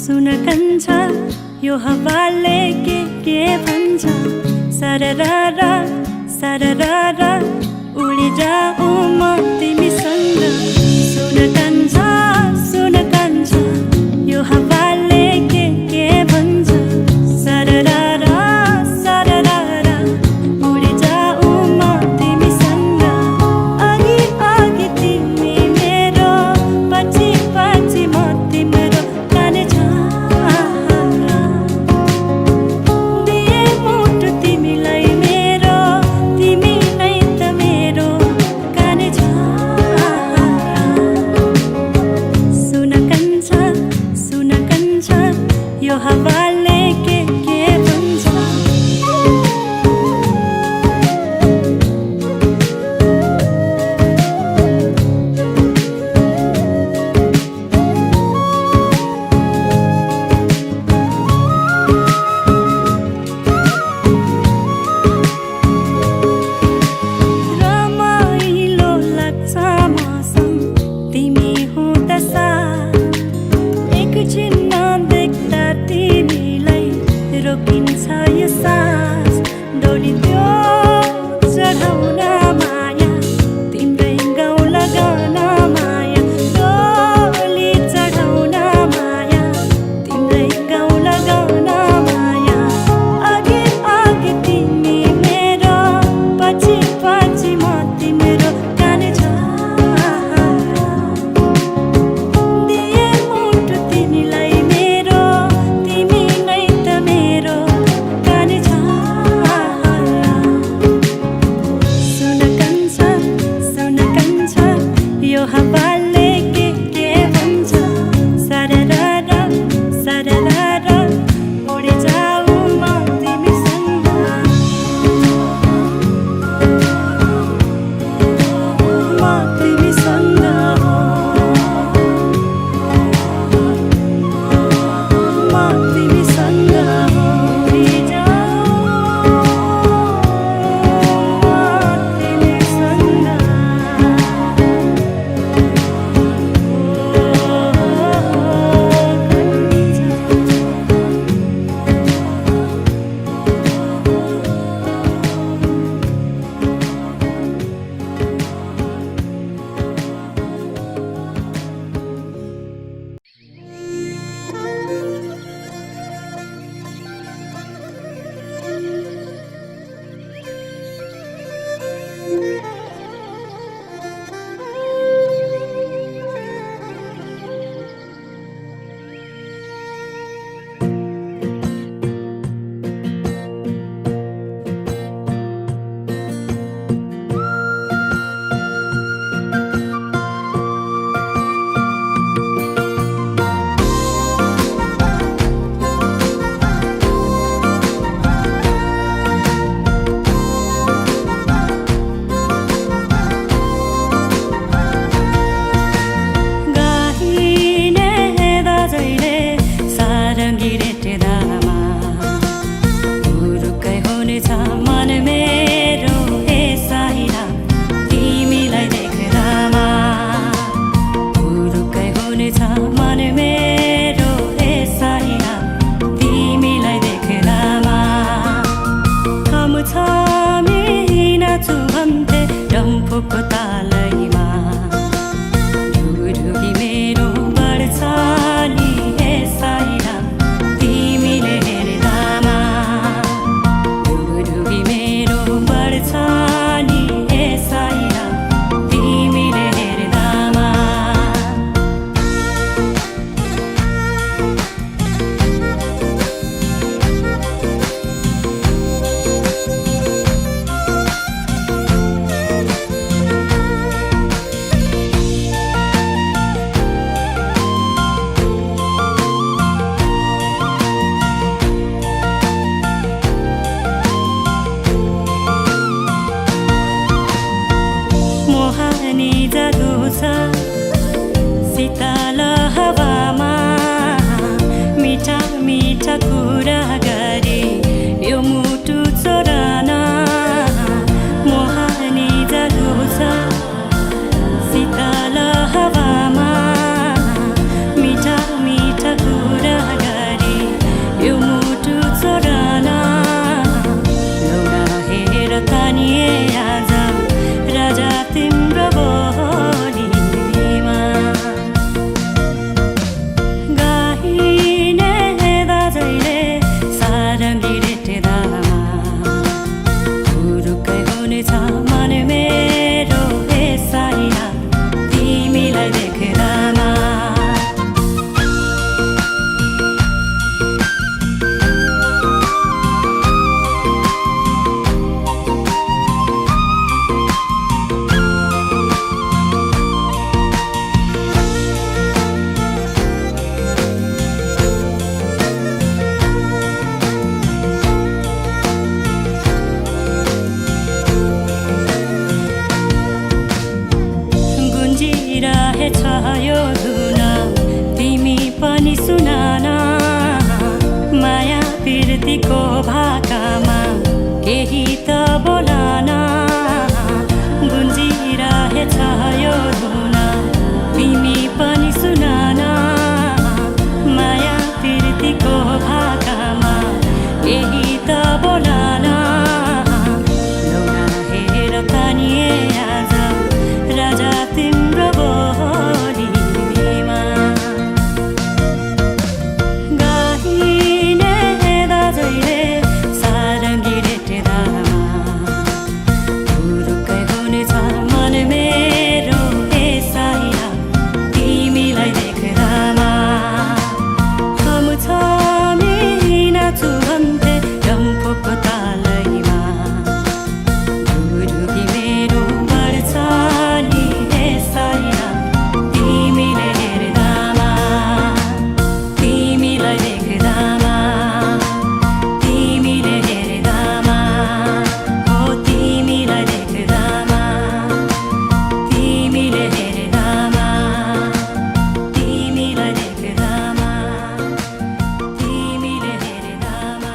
सुन कन्छ यो हावाले के भन्छ सरररा सरररा उडी जाऊ म तिमीसँग सुन कन्छ यो हावाले के भन्छ सरररा सरररा उडी जाऊ म तिमीसँग अघि अघि तिमी मेरो पछि पछि म तिम्रो यो हावाले के भन्छ रमाइलो लाग्छ मसँग तिमी हुँदा साथ एकछिन नदेख्दा तिमीलाई रोकिन्छ यो सास डोली त्यो चढाउन माया तिम्रै गाउँ लगाउन माया डोली चढाउन माया तिम्रै गाउँ लगाउन माया अघि अघि तिमी मेरो पछि पछि म तिम्रो काने छ दिए मुटु तिमीलाई यो हावाले के भन्छ सरररा सरररा उडी जाऊ म तिमीसँग म तिमीसँग म तिमीसँग उडी जाऊ म तिमीसँग डम्फुको तालैमा ढुढुकी मेरो बढ्छ नि हे साईराम तिमीले हेर्दामा ढुढुकी मेरो बढ्छ नि हे साईराम तिमीले हेर्दामा रहेछ यो धुन तिमी पनि सुनान माया प्रीतिको भाकामा केही त बोलान गुन्जिरहेछ यो धुन तिमी पनि सुनान माया प्रीतिको भाकामा केही त बोलान लौना हेर तानिए आज राजा तिम्रो बोलीमा गाहिने दाजैले सारङ्गी रेटेदामा हुरुक्कै हुनेछ मन मेरो एसाइला तिमीलाई देख्दामा हम छामी नाचु भन्थे डम्फुको तालैमा गुरुगी मेरो बढ्छ नि एसाइला तिमीले हेर्दामा तिमीलाई देख्दामा तिमीले हेर्दामा हो तिमीलाई देख्दामा तिमीले हेर्दामा तिमीलाई देख्दामा तिमीले हेर्दामा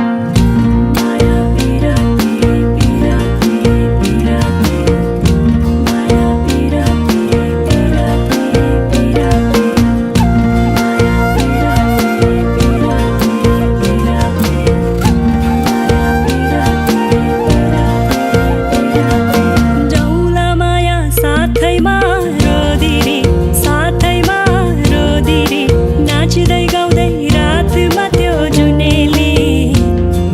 माया पिराती पिराती पिराती माया पिराती पिराती पिराती माया पिराती पिराती पिराती माया पिराती जौला माया साथैमा रोदिरी साथैमा रोदिरी नाच्दै गाउँदै रातमा त्यो जुनेली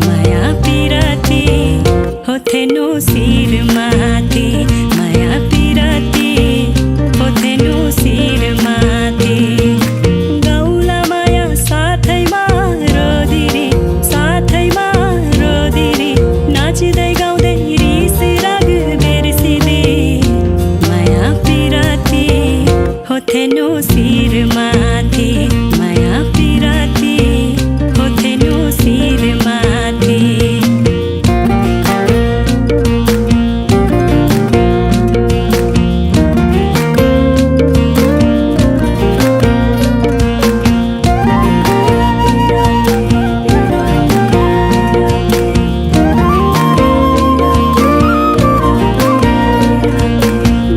माया पिराती होथेनु शिरमाथि माया पिराती होथेनु शिरमाथि गौला माया साथैमा रोदिरी साथैमा रोदिरी नाच्दै गाउँदै रिस राग बिर्सिदी माया पिराती होथेनु शिरमाथि माया पिराती होथेनु शिरमाथि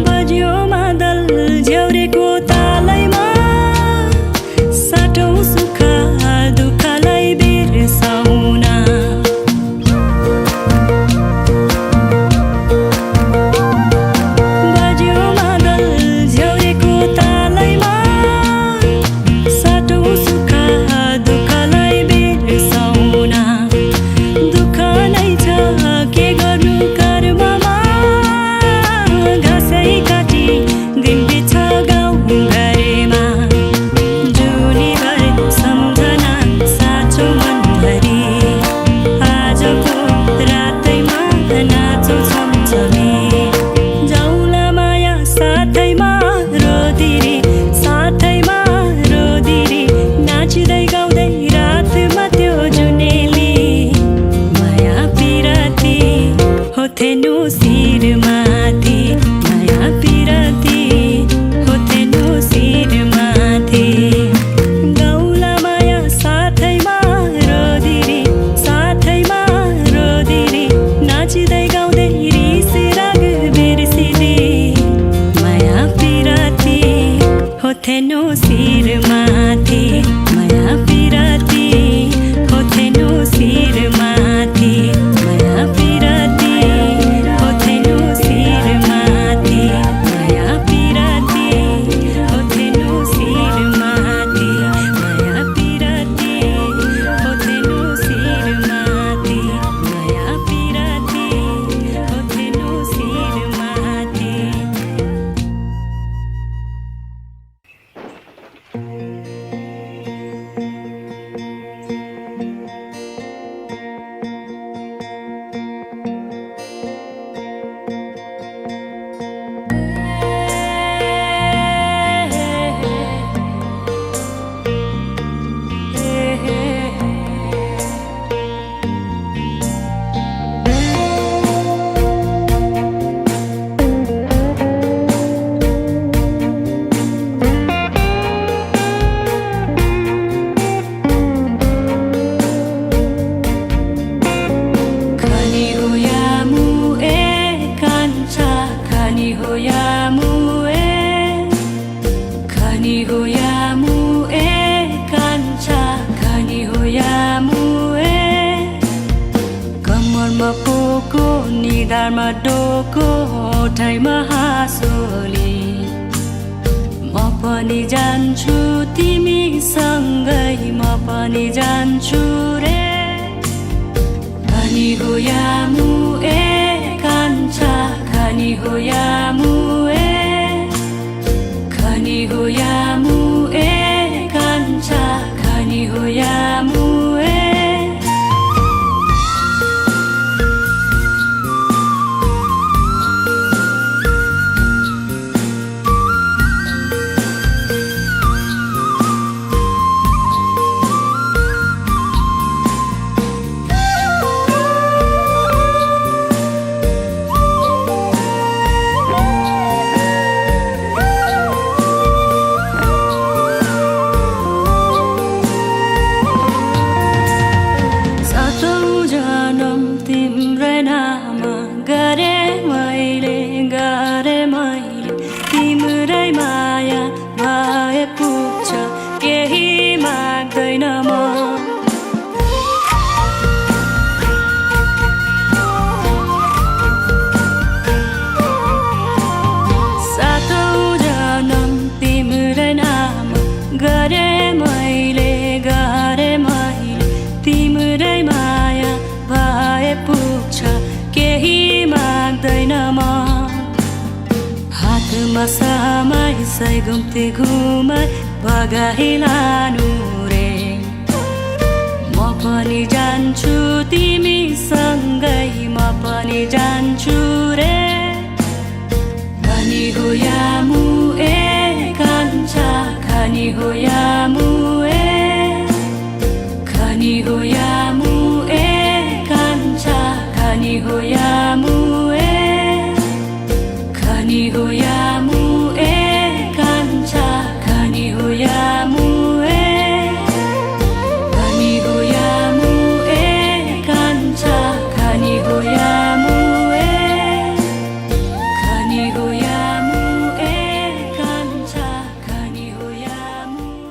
बज्यो मादल झ्याउरेको तालैमा साटौँ सुख दुःखलाई बिर्साउन बज्यो मादल झ्याउरेको तालैमा साटौँ सुख दुःखलाई बिर्साउन दुःख नै छ के गर्नु कर्ममा घाँसै काटी दिन बिछ गाउँ घरेमा जुनीभर सम्झना साँचो मनभरि आजको रातैमा नाचो छमछमी जौला माया साथैमा रोदिरी साथैमा रोदिरी नाच्दै गाउँदै रातमा त्यो जुनेली माया पिराती होथेनु शिरमाथि माया पिराती होथेनु शिरमाथि गौला माया साथैमा रोदिरी साथैमा रोदिरी नाच्दै गाउँदै रिस राग बिर्सिदी माया पिराती होथेनु शिरमाथि माया पिराती होथेनु शिरमाथि माया पिराती होथेनु शिरमाथि माया पिराती होथेनु शिरमाथि माया पिराती होथेनु शिरमाथि माया पिराती होथेनु शिरमाथि खानी हो या मुए कान्छा खानी हो या मुए कम्मरमा पोको निधारमा डोको ओठाइमा हाँसोली म पनि जान्छु तिमीसँगै म पनि जान्छु रे खानी हो या मुए कान्छा खानी हो या मुए खानी हो या मुए कान्छा खानी हो या मुए तिम्रै माया भए पुग्छ केही माग्दैन म सातौं जन्म तिम्रै नाम गरे मैले तिम्रै माया भए पुग्छ केही माग्दैन म हातमा समाई सय घुम्ती घुमाई भगाई लानु रे म पनि जान्छु तिमीसँगै म पनि जान्छु रे खानी हो या मुए कान्छा खानी हो या मुए खानी हो या मुए कान्छा खानी हो या मुए खानी हो या मुए कान्छा खानी हो या मुए खानी हो या मुए कान्छा खानी हो या मुए खानी हो या मुए कान्छा खानी हो या मुए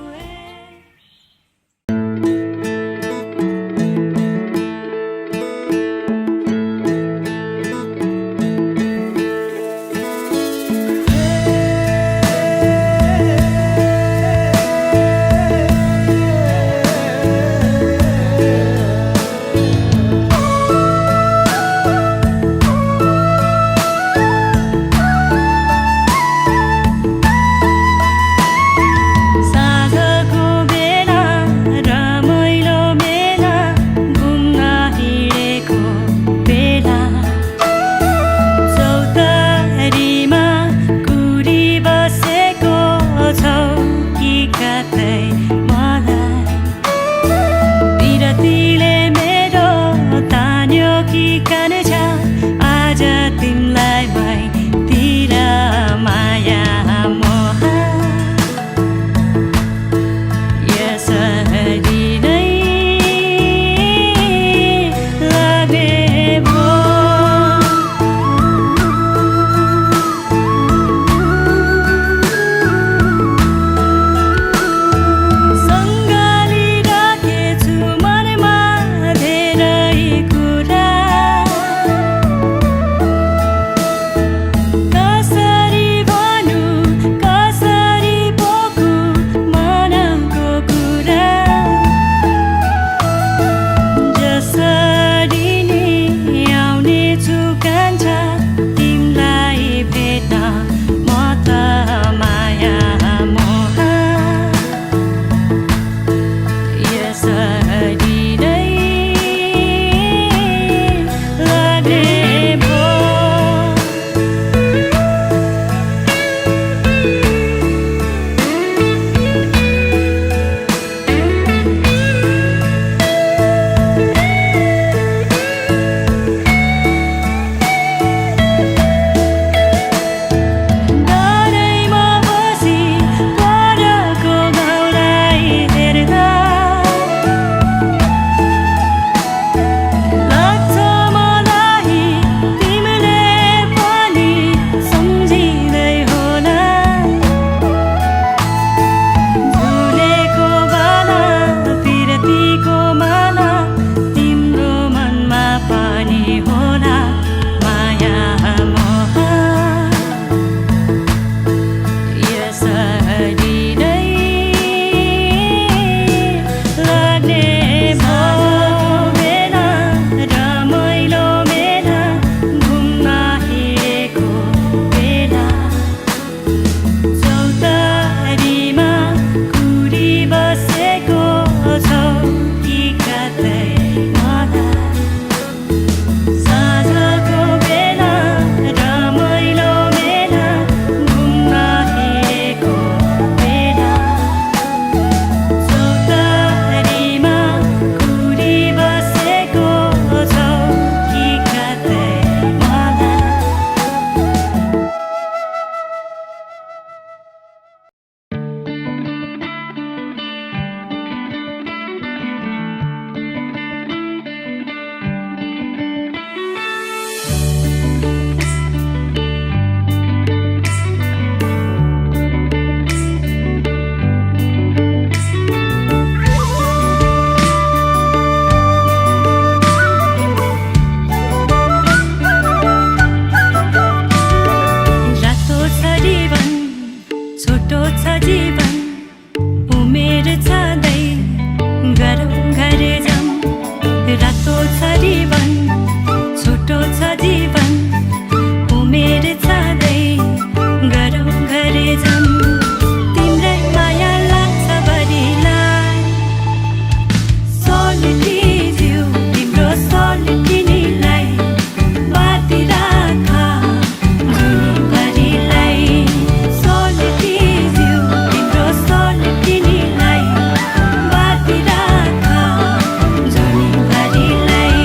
छ जीवन उमेर छँदै गरौँ घरे जाऊँ रातो छ जीवन छोटो छ जीवन उमेर छँदै गरौँ घरे जाऊँ तिम्रै माया लाग्छ बढीलाई सोलिटी जिउ तिम्रो सोलिटिनीलाई बाँधी राख जुनीभरिलाई सोलिटी जिउ तिम्रो सोलिटिनीलाई बाँधी राख जुनीभरिलाई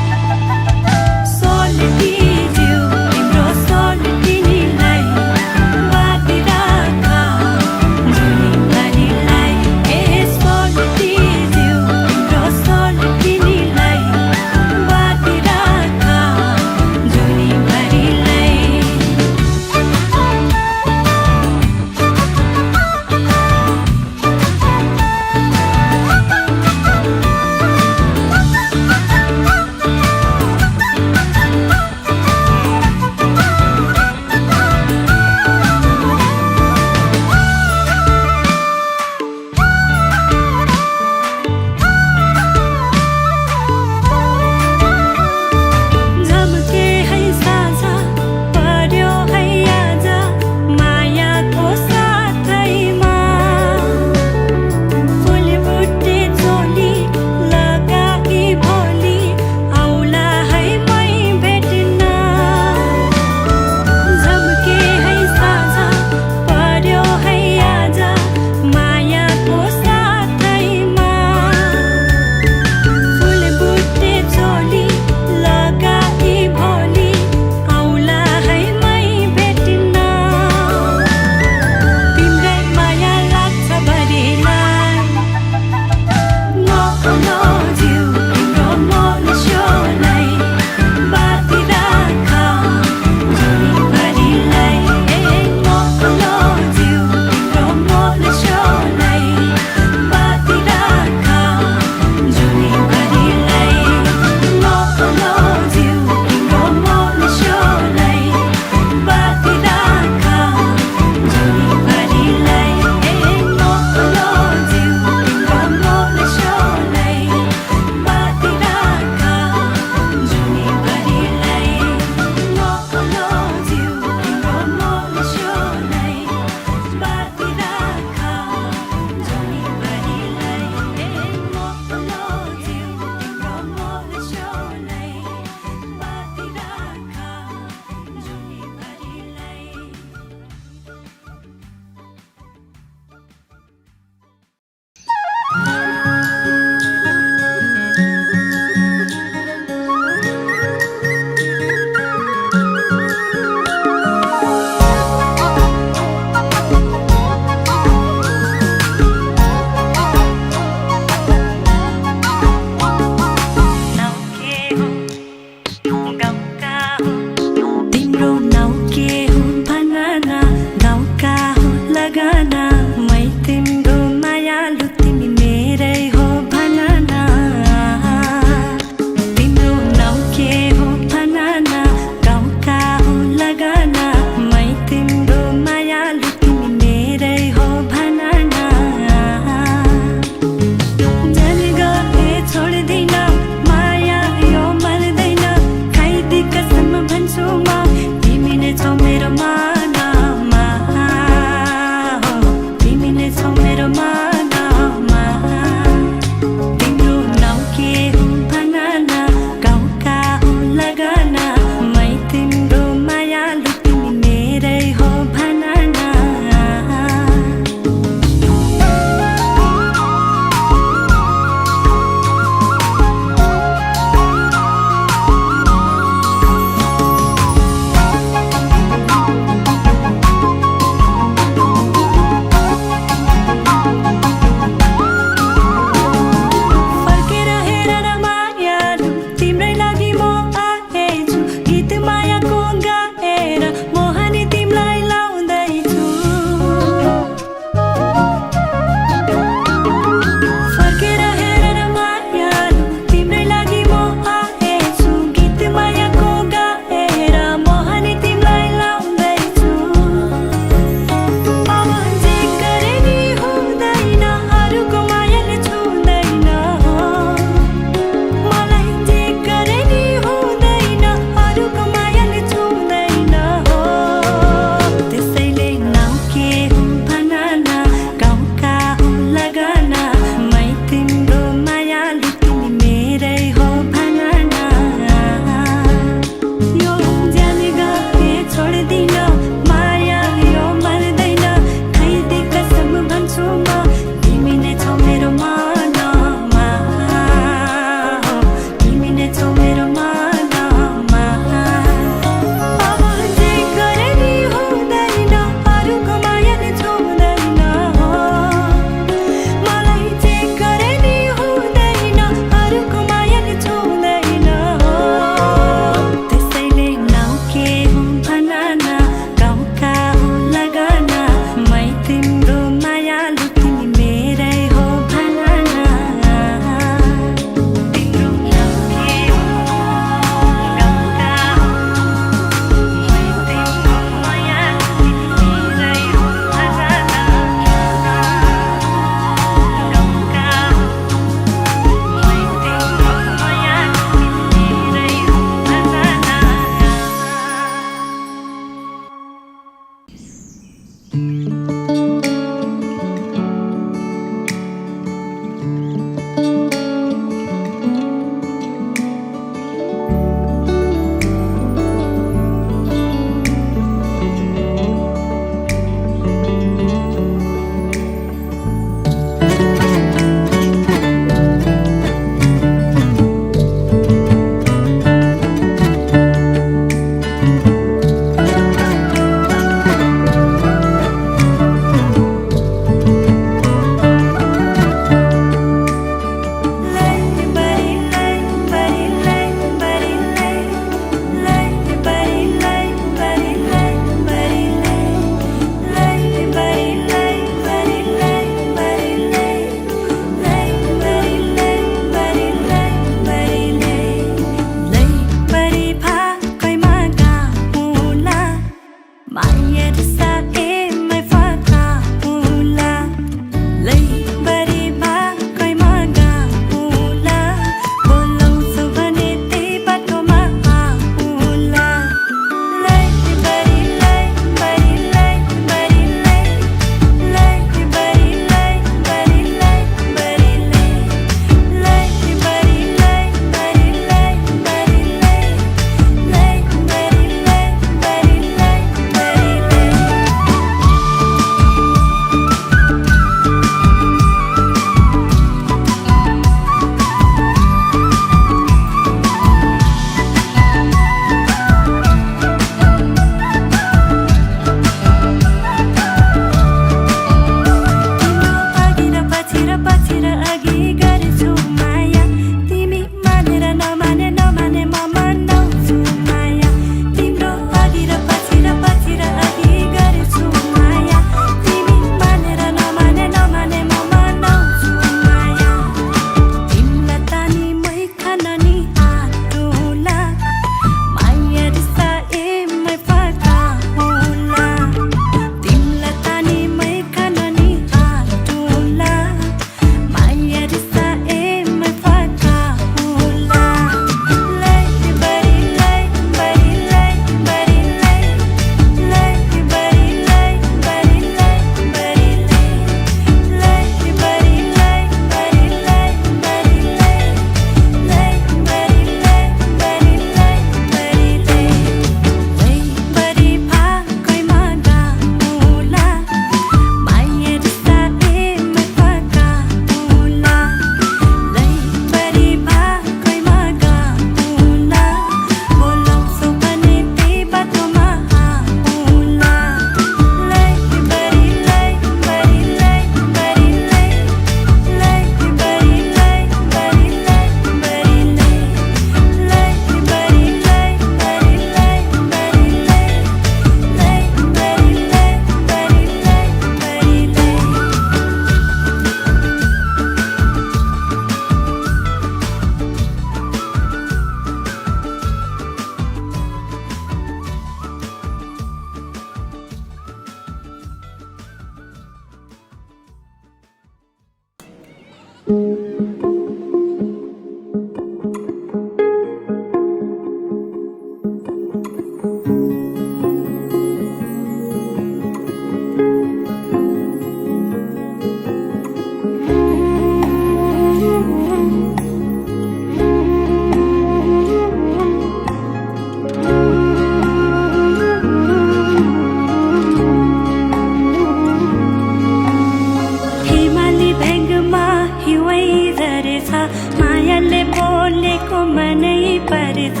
मायाले बोलेको मनै पर्छ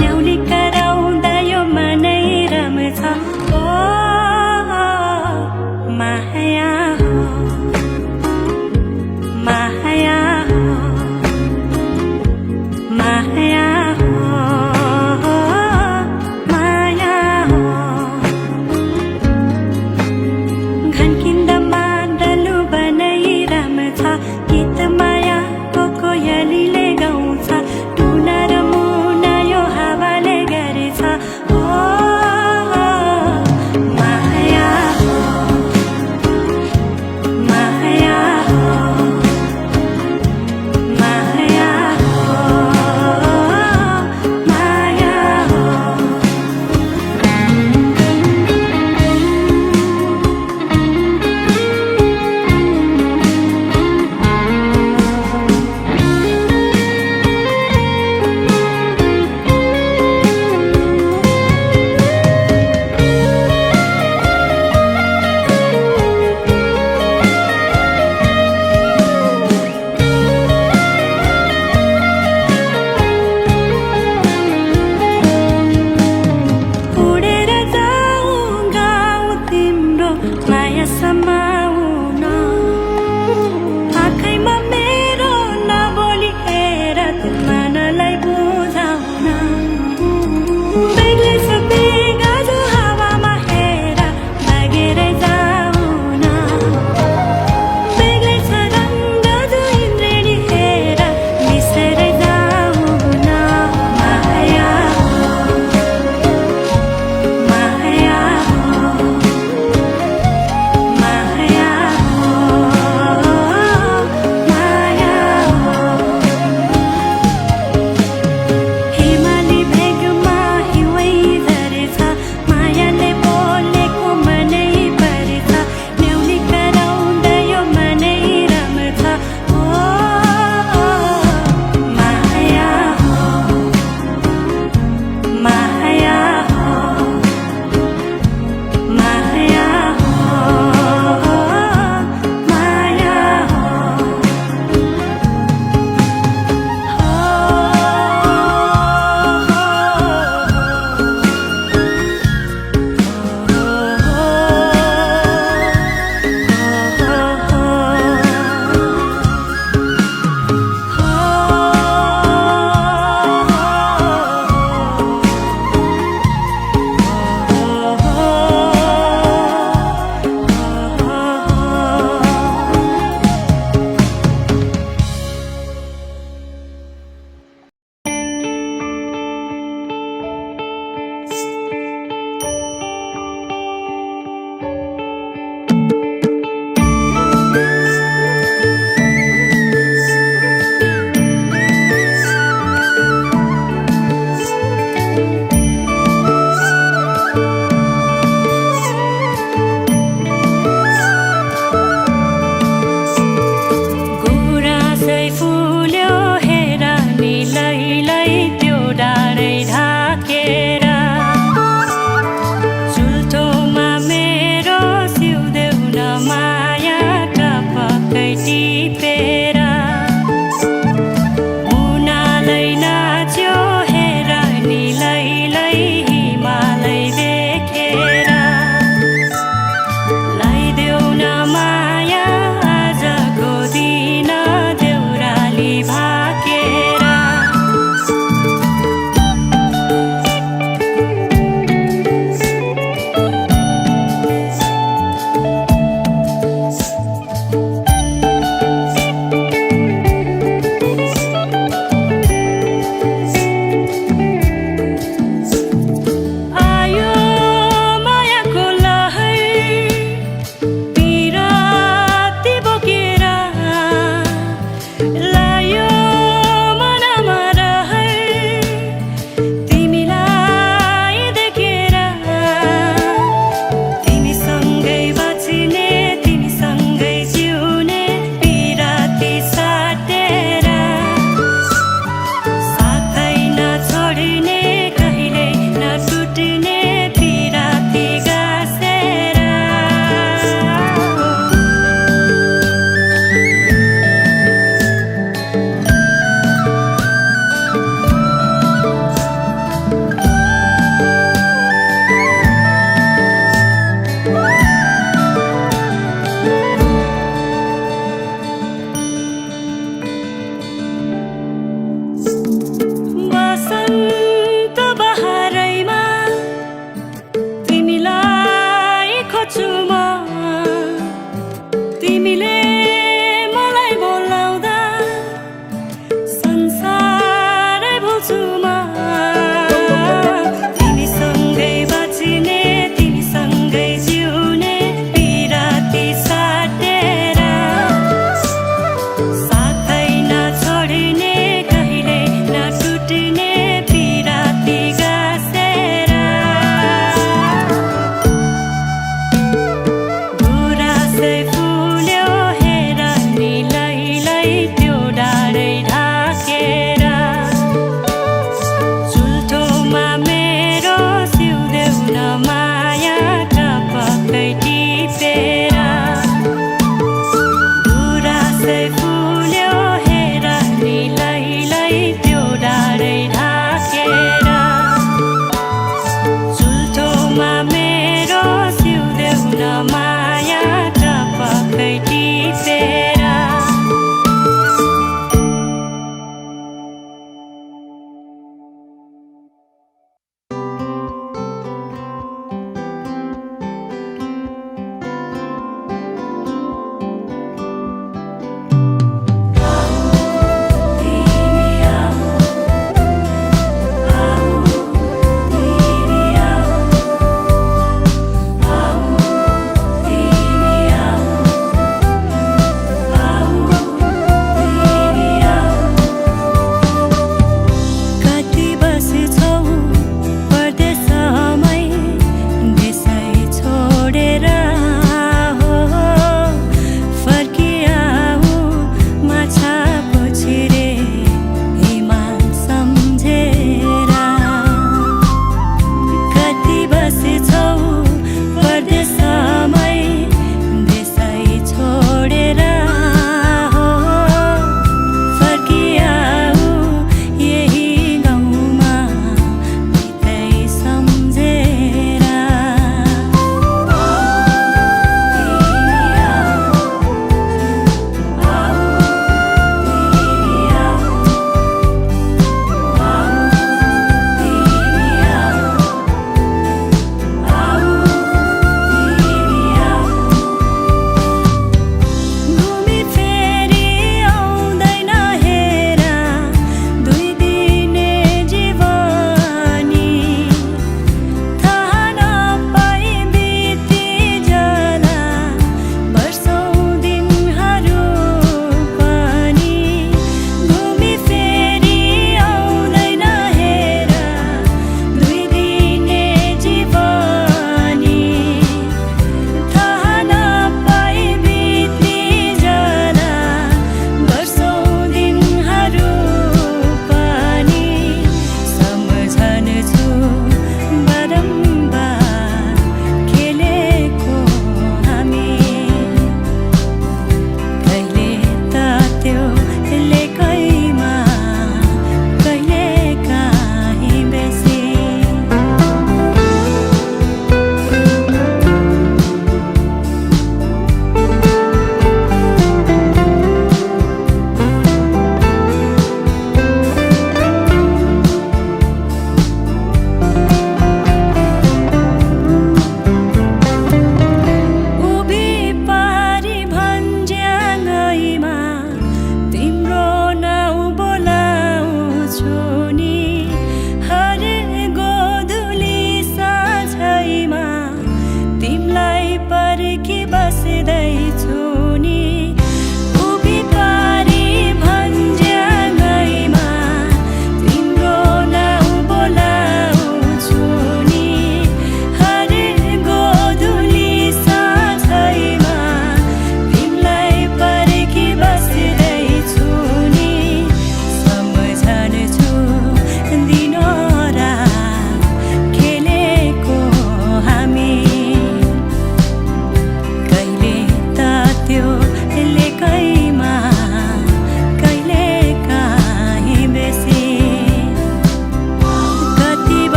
ल्याउने कराउँदा यो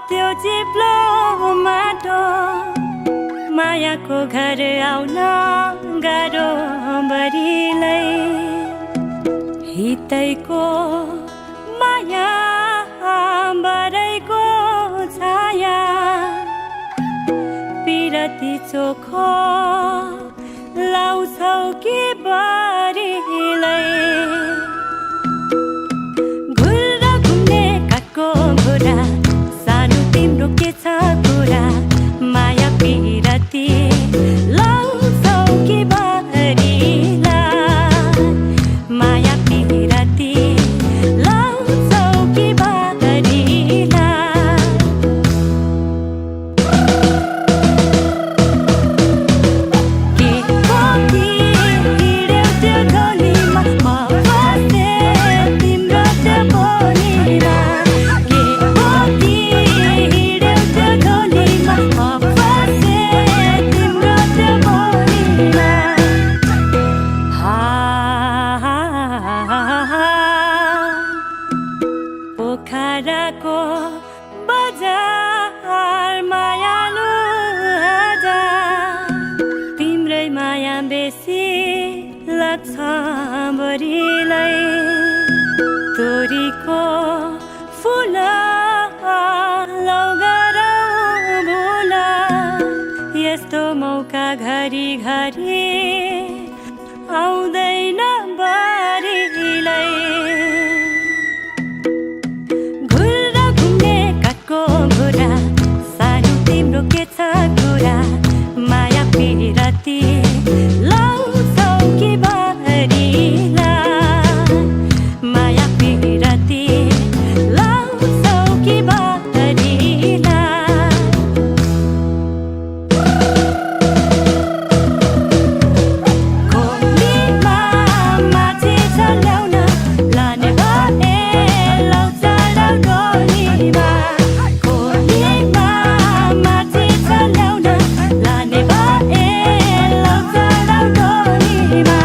त्यो चिप्लो माटो मायाको घर आउन गाह्रो बढीलाई हितैको माया बरैको छाया पिरती चोखो लाउँछौ कि बढीलाई घुर्र घुम्ने काठको घोडा सानो तिम्रो के छ कुरा माया पिरती लाउँछौ कि बढीलाई माया पिरती लाउँछौ कि बढीलाई के कति हिँड्यौ त्यो ढोलीमा म फसे तिम्रो त्यो बोलीमा के कति हिँड्यौ त्यो ढोलीमा म फसे तिम्रो त्यो बोलीमा पोखराको बजार मायालु हजार तिम्रै माया बेसी लाग्छ बढीलाई तोरीको फुल लौगरौ भुल यस्तो मौका घरि घरि आउँदैन बढीलाई घुर्र घुम्ने काठको घोडा सानो तिम्रो के छ कुरा माया पिरती लाउँछौ कि बढीलाई माया पिरती लाउँछौ कि बढीलाई खोलीमा माछी चल्याउन लाने भए लौचडा डोलीमा खोलीमा माछी चल्याउन लाने भए लौचडा डोलीमा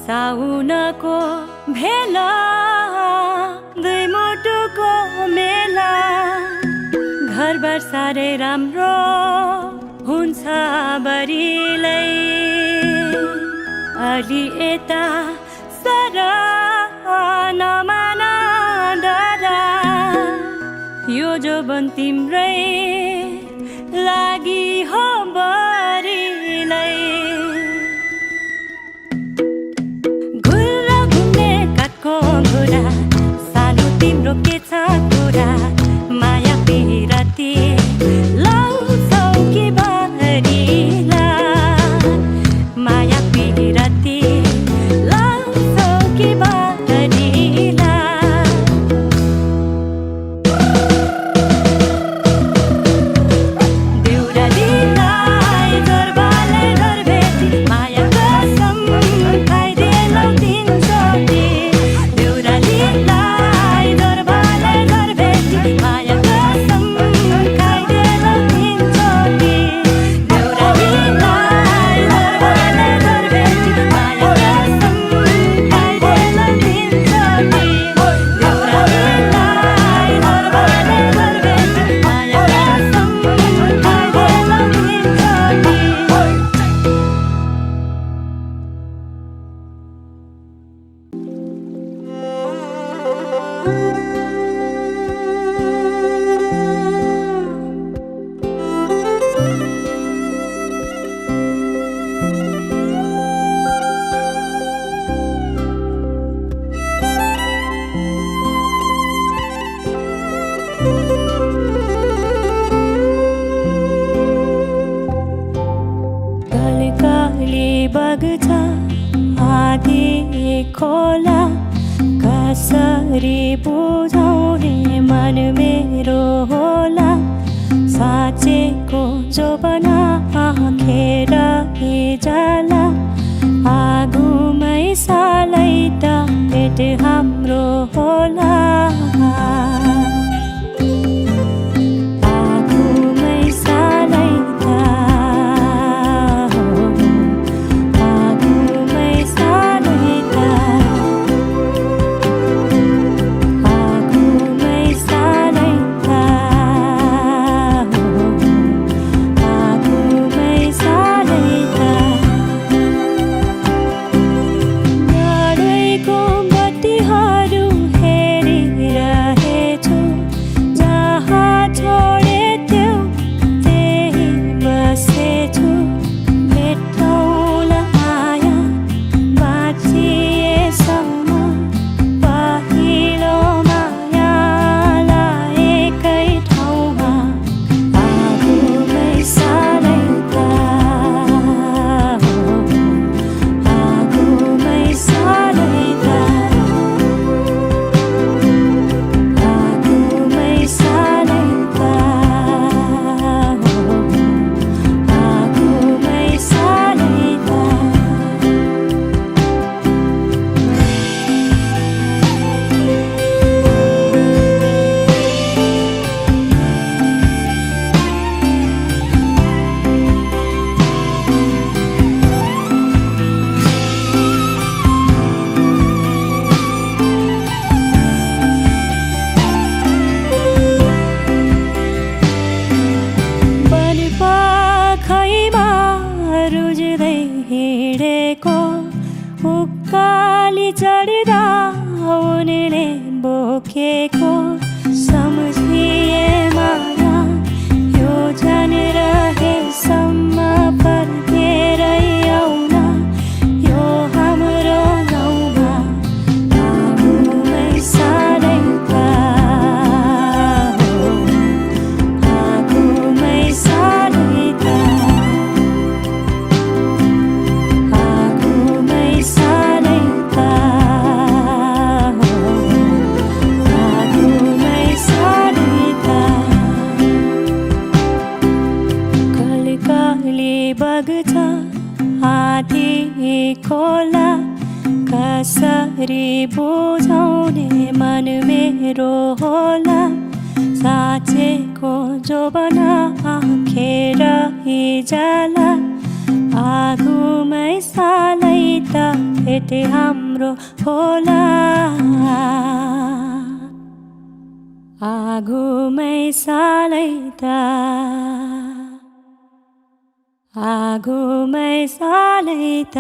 साउनको भेला दुई मुटुको मेला घरबार साह्रै राम्रो हुन्छ बढीलाई अलि यता सर नमान डरा यो जोबन तिम्रै लागि हो बढीलाई घुर्र घुम्ने काठको घोडा सानो तिम्रो के छ कुरा माया पिरती लाउँछौ कि बढीलाई माया पिरती लाउँछौ कि बढीलाई देउरालीलाई दरबारले घर भेटी माया कसम खाइदिएनौ तिनचोटि देउरालीलाई दरबारले घर भेटी माया कसम खाइदिएनौ तिनचोटि देउरालीलाई दरबारले घर भेटी माया कसम खाइदिएनौ तिनचोटि देउरालीलाई दरबारले घर भेटी माया कसम खाइदिएनौ तिनचोटि कलकली बग्छ आधी खोला कसरी बुझाउने मन मेरो होला साँचेको जोबना आँखेर जाला आगोमै सालै त भेट हाम्रो होला आगोमै सालै त आगोमै सालै त आगोमै सालै त आगोमै सालै त गाडैको बत्तीहरू हेरिरहेछु जहाँ छोडेथ्यौ त्यही बसेछु भेटौँला माया बाँचिएसम्म पहिलो मायालाई एकै ठाउँमा आगोमै सालै त आगोमै सालै त आगोमै सालै त आगोमै सालै त वनपाखैमा रुज्दै हिँडेको उकाली चढ्दा उनले बोकेको सम्झिए माया यो जानिरहेसम्म फर्केरै आउन यो हाम्रो गाउँमा आगोमै सालै त आगोमै सालै त आगोमै सालै त आगोमै सालै त कलिकली बग्छ आधी खोला कसरी बुझाउने मन मेरो होला साँचेको जोबना आँखेर जाला आगोमै सालै त भेट हाम्रो होला आगोमै सालै त आगोमै सालै त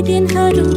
दिनहरू